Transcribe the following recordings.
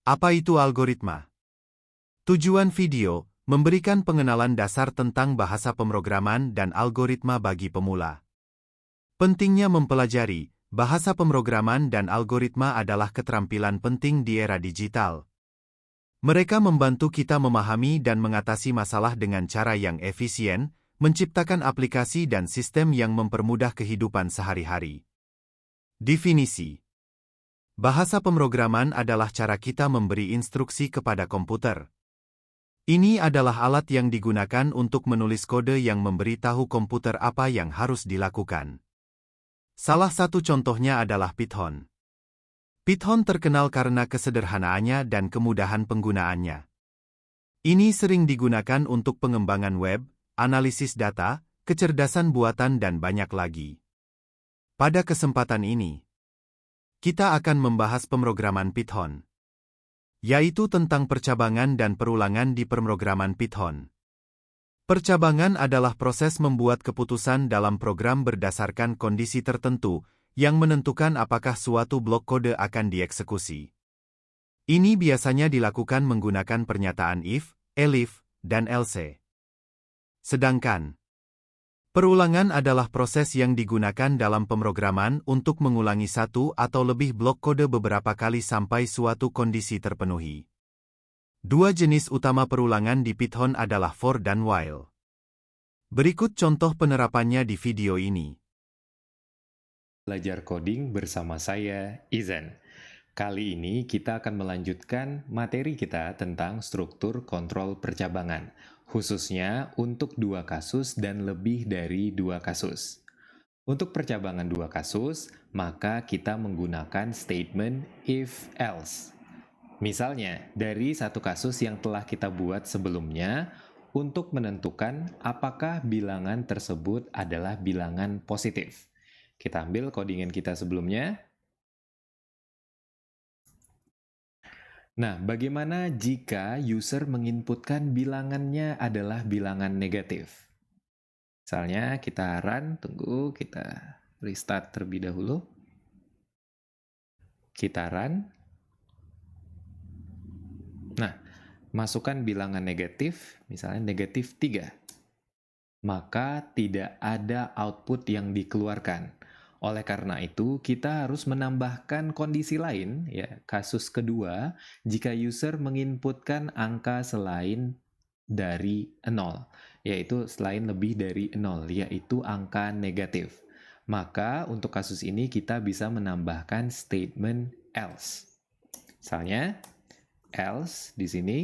Apa itu algoritma? Tujuan video, memberikan pengenalan dasar tentang bahasa pemrograman dan algoritma bagi pemula. Pentingnya mempelajari, bahasa pemrograman dan algoritma adalah keterampilan penting di era digital. Mereka membantu kita memahami dan mengatasi masalah dengan cara yang efisien, menciptakan aplikasi dan sistem yang mempermudah kehidupan sehari-hari. Definisi: bahasa pemrograman adalah cara kita memberi instruksi kepada komputer. Ini adalah alat yang digunakan untuk menulis kode yang memberitahu komputer apa yang harus dilakukan. Salah satu contohnya adalah Python. Python terkenal karena kesederhanaannya dan kemudahan penggunaannya. Ini sering digunakan untuk pengembangan web, analisis data, kecerdasan buatan dan banyak lagi. Pada kesempatan ini, kita akan membahas pemrograman Python, yaitu tentang percabangan dan perulangan di pemrograman Python. Percabangan adalah proses membuat keputusan dalam program berdasarkan kondisi tertentu yang menentukan apakah suatu blok kode akan dieksekusi. Ini biasanya dilakukan menggunakan pernyataan if, elif, dan else. Sedangkan perulangan adalah proses yang digunakan dalam pemrograman untuk mengulangi satu atau lebih blok kode beberapa kali sampai suatu kondisi terpenuhi. Dua jenis utama perulangan di Python adalah for dan while. Berikut contoh penerapannya di video ini. Belajar coding bersama saya, Izan. Kali ini kita akan melanjutkan materi kita tentang struktur kontrol percabangan, khususnya untuk dua kasus dan lebih dari dua kasus. Untuk percabangan dua kasus, maka kita menggunakan statement if-else. Misalnya, dari satu kasus yang telah kita buat sebelumnya, untuk menentukan apakah bilangan tersebut adalah bilangan positif. Kita ambil codingan kita sebelumnya. Nah, bagaimana jika user menginputkan bilangannya adalah bilangan negatif? Misalnya kita run, tunggu, kita restart terlebih dahulu. Kita run. Nah, masukkan bilangan negatif, misalnya negatif 3. Maka tidak ada output yang dikeluarkan. Oleh karena itu, kita harus menambahkan kondisi lain, ya, kasus kedua, jika user menginputkan angka selain dari 0, yaitu selain lebih dari 0, yaitu angka negatif. Maka untuk kasus ini kita bisa menambahkan statement else. Misalnya, else di sini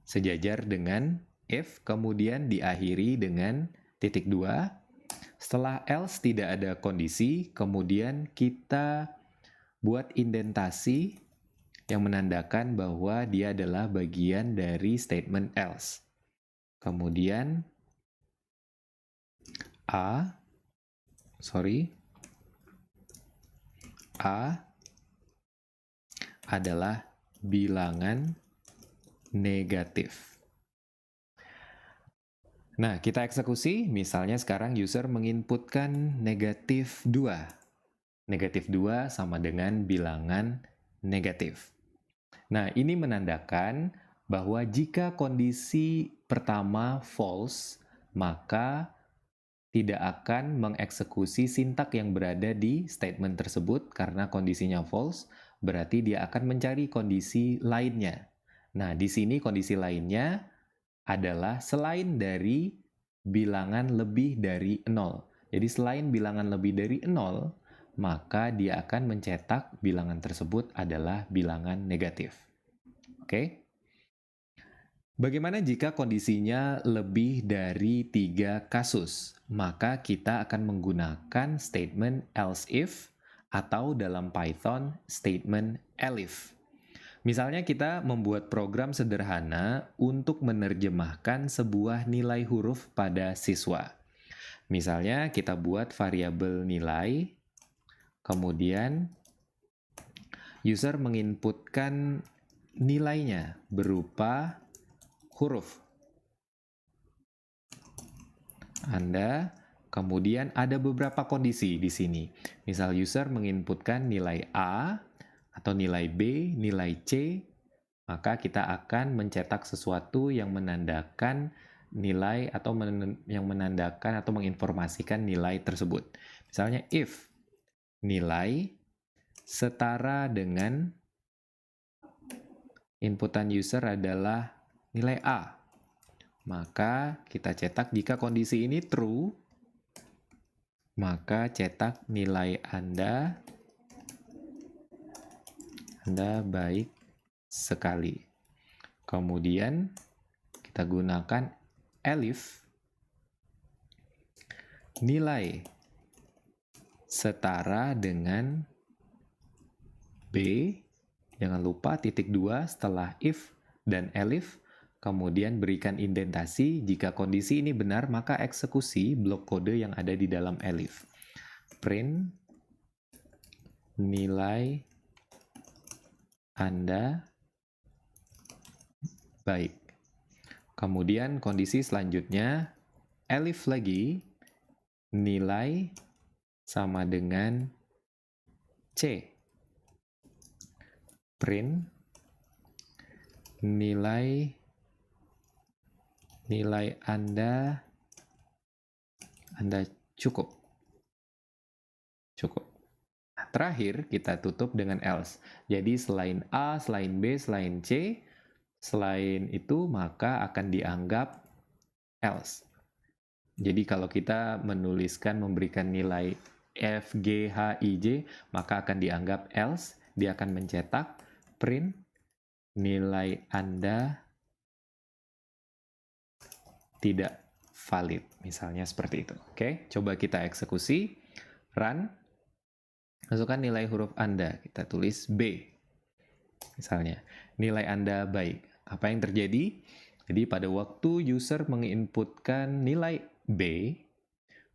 sejajar dengan if, kemudian diakhiri dengan titik 2. Setelah else tidak ada kondisi, kemudian kita buat indentasi yang menandakan bahwa dia adalah bagian dari statement else. Kemudian A adalah bilangan negatif. Nah, kita eksekusi, misalnya sekarang user menginputkan negatif 2. Negatif 2 sama dengan bilangan negatif. Nah, ini menandakan bahwa jika kondisi pertama false, maka tidak akan mengeksekusi sintak yang berada di statement tersebut karena kondisinya false, berarti dia akan mencari kondisi lainnya. Nah, di sini kondisi lainnya adalah selain dari bilangan lebih dari 0. Jadi selain bilangan lebih dari 0, maka dia akan mencetak bilangan tersebut adalah bilangan negatif. Oke? Bagaimana jika kondisinya lebih dari 3 kasus? Maka kita akan menggunakan statement else if atau dalam Python statement elif. Misalnya kita membuat program sederhana untuk menerjemahkan sebuah nilai huruf pada siswa. Misalnya kita buat variabel nilai, kemudian user menginputkan nilainya berupa huruf. Kemudian ada beberapa kondisi di sini. Misal user menginputkan nilai A, atau nilai B, nilai C, maka kita akan mencetak sesuatu yang menandakan nilai atau yang menandakan atau menginformasikan nilai tersebut. Misalnya if nilai setara dengan inputan user adalah nilai A, maka kita cetak jika kondisi ini true, maka cetak nilai Anda baik sekali. Kemudian kita gunakan elif nilai setara dengan B. Jangan lupa titik 2 setelah if dan elif. Kemudian berikan indentasi. Jika kondisi ini benar, maka eksekusi blok kode yang ada di dalam elif. Print nilai Anda baik. Kemudian kondisi selanjutnya, elif lagi, nilai sama dengan C. Print nilai Anda cukup. Nah, terakhir kita tutup dengan else. Jadi selain A, selain B, selain C, selain itu maka akan dianggap else. Jadi kalau kita memberikan nilai F, G, H, I, J, maka akan dianggap else. Dia akan mencetak print nilai Anda tidak valid. Misalnya seperti itu. Oke, coba kita eksekusi. Run. Masukkan nilai huruf Anda. Kita tulis B. Misalnya, nilai Anda baik. Apa yang terjadi? Jadi pada waktu user menginputkan nilai B,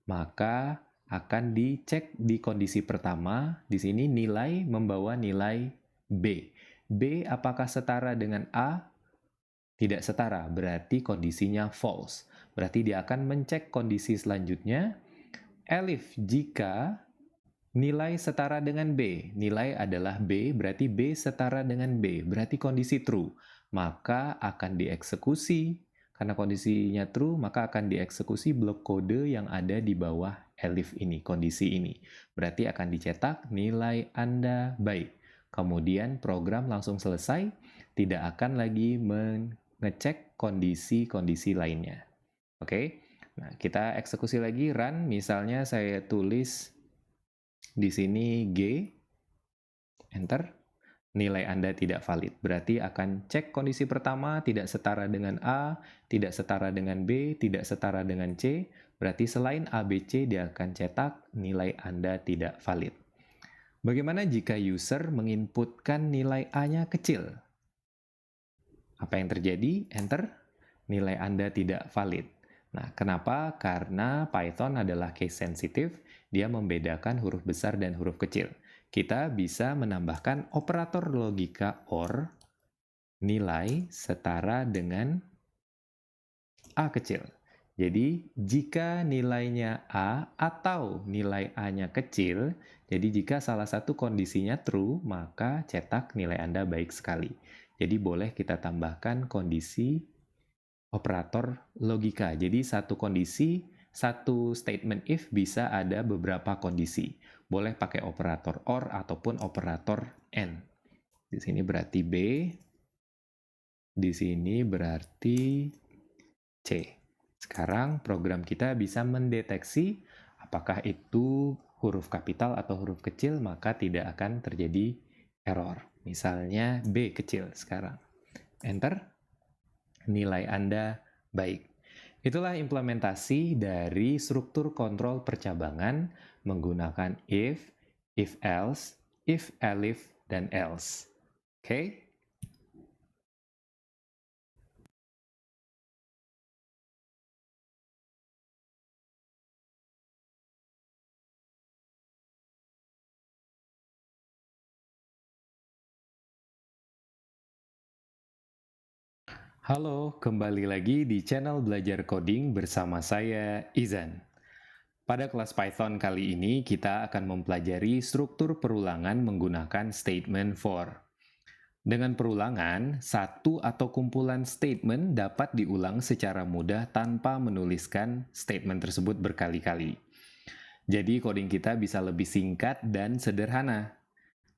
maka akan dicek di kondisi pertama. Di sini nilai membawa nilai B. B apakah setara dengan A? Tidak setara, berarti kondisinya false. Berarti dia akan mencek kondisi selanjutnya. Elif jika nilai setara dengan B. Nilai adalah B, berarti B setara dengan B. Berarti kondisi true. Maka akan dieksekusi. Karena kondisinya true, maka akan dieksekusi blok kode yang ada di bawah elif ini, kondisi ini. Berarti akan dicetak nilai Anda baik. Kemudian program langsung selesai, tidak akan lagi mengecek kondisi-kondisi lainnya. Oke, nah kita eksekusi lagi, run. Misalnya saya tulis di sini G, enter. Nilai Anda tidak valid. Berarti akan cek kondisi pertama tidak setara dengan A, tidak setara dengan B, tidak setara dengan C. Berarti selain A, B, C, dia akan cetak nilai Anda tidak valid. Bagaimana jika user menginputkan nilai A-nya kecil? Apa yang terjadi? Enter. Nilai Anda tidak valid. Nah, kenapa? Karena Python adalah case sensitive, dia membedakan huruf besar dan huruf kecil. Kita bisa menambahkan operator logika OR nilai setara dengan A kecil. Jadi, jika nilainya A atau nilai A-nya kecil, jadi jika salah satu kondisinya true, maka cetak nilai Anda baik sekali. Jadi, boleh kita tambahkan kondisi operator logika. Jadi, satu kondisi, satu statement if bisa ada beberapa kondisi. Boleh pakai operator OR ataupun operator AND. Di sini berarti B, di sini berarti C. Sekarang program kita bisa mendeteksi apakah itu huruf kapital atau huruf kecil, maka tidak akan terjadi error. Misalnya B kecil sekarang. Enter. Nilai Anda baik. Itulah implementasi dari struktur kontrol percabangan menggunakan if else, if elif, dan else. Oke? Halo, kembali lagi di channel Belajar Coding bersama saya, Izan. Pada kelas Python kali ini, kita akan mempelajari struktur perulangan menggunakan statement for. Dengan perulangan, satu atau kumpulan statement dapat diulang secara mudah tanpa menuliskan statement tersebut berkali-kali. Jadi coding kita bisa lebih singkat dan sederhana.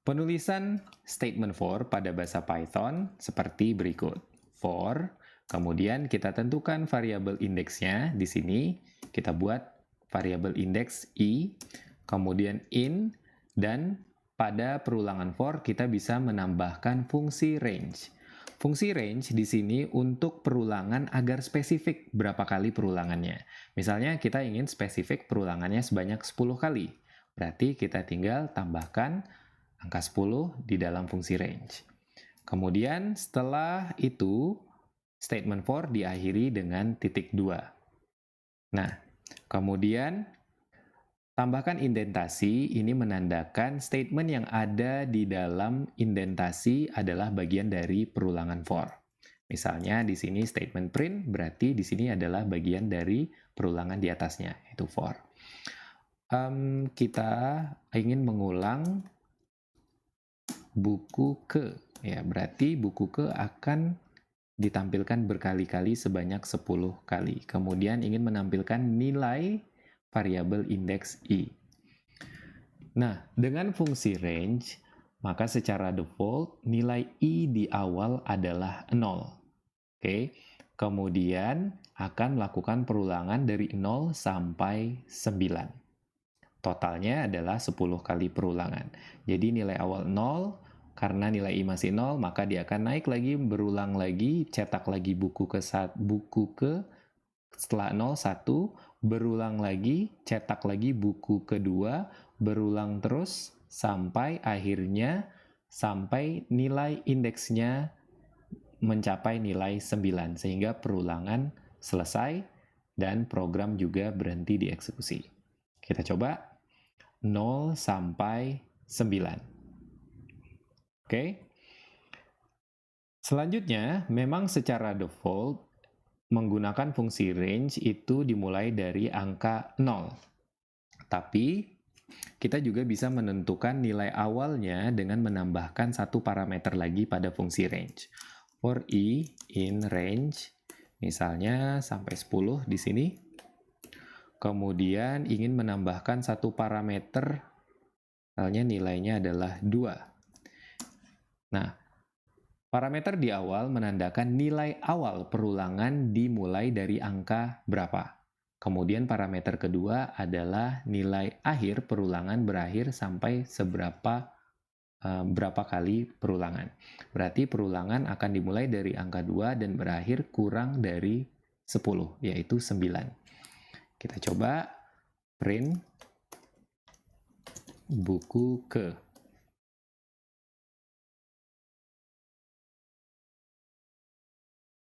Penulisan statement for pada bahasa Python seperti berikut. For, kemudian kita tentukan variabel indeksnya. Di sini kita buat variabel indeks i, kemudian in, dan pada perulangan for kita bisa menambahkan fungsi range. Fungsi range di sini untuk perulangan agar spesifik berapa kali perulangannya. Misalnya kita ingin spesifik perulangannya sebanyak 10 kali. Berarti kita tinggal tambahkan angka 10 di dalam fungsi range. Kemudian setelah itu statement for diakhiri dengan titik 2. Nah, kemudian tambahkan indentasi, ini menandakan statement yang ada di dalam indentasi adalah bagian dari perulangan for. Misalnya di sini statement print, berarti di sini adalah bagian dari perulangan di atasnya, yaitu for. Kita ingin mengulang buku ke, ya berarti buku ke akan ditampilkan berkali-kali sebanyak 10 kali. Kemudian ingin menampilkan nilai variabel indeks i. Nah, dengan fungsi range, maka secara default nilai i di awal adalah 0. Oke. Kemudian akan melakukan perulangan dari 0 sampai 9. Totalnya adalah 10 kali perulangan. Jadi nilai awal 0, karena nilai i masih 0, maka dia akan naik lagi, berulang lagi, cetak lagi buku ke setelah 0, 1, berulang lagi, cetak lagi buku kedua, berulang terus sampai akhirnya sampai nilai indeksnya mencapai nilai 9, sehingga perulangan selesai dan program juga berhenti dieksekusi. Kita coba 0 sampai 9. Oke. Selanjutnya, memang secara default menggunakan fungsi range itu dimulai dari angka 0. Tapi kita juga bisa menentukan nilai awalnya dengan menambahkan satu parameter lagi pada fungsi range. For i in range, misalnya sampai 10 di sini. Kemudian ingin menambahkan satu parameter, misalnya nilainya adalah 2. Nah, parameter di awal menandakan nilai awal perulangan dimulai dari angka berapa. Kemudian parameter kedua adalah nilai akhir perulangan berakhir sampai berapa kali perulangan. Berarti perulangan akan dimulai dari angka 2 dan berakhir kurang dari 10, yaitu 9. Kita coba print buku ke.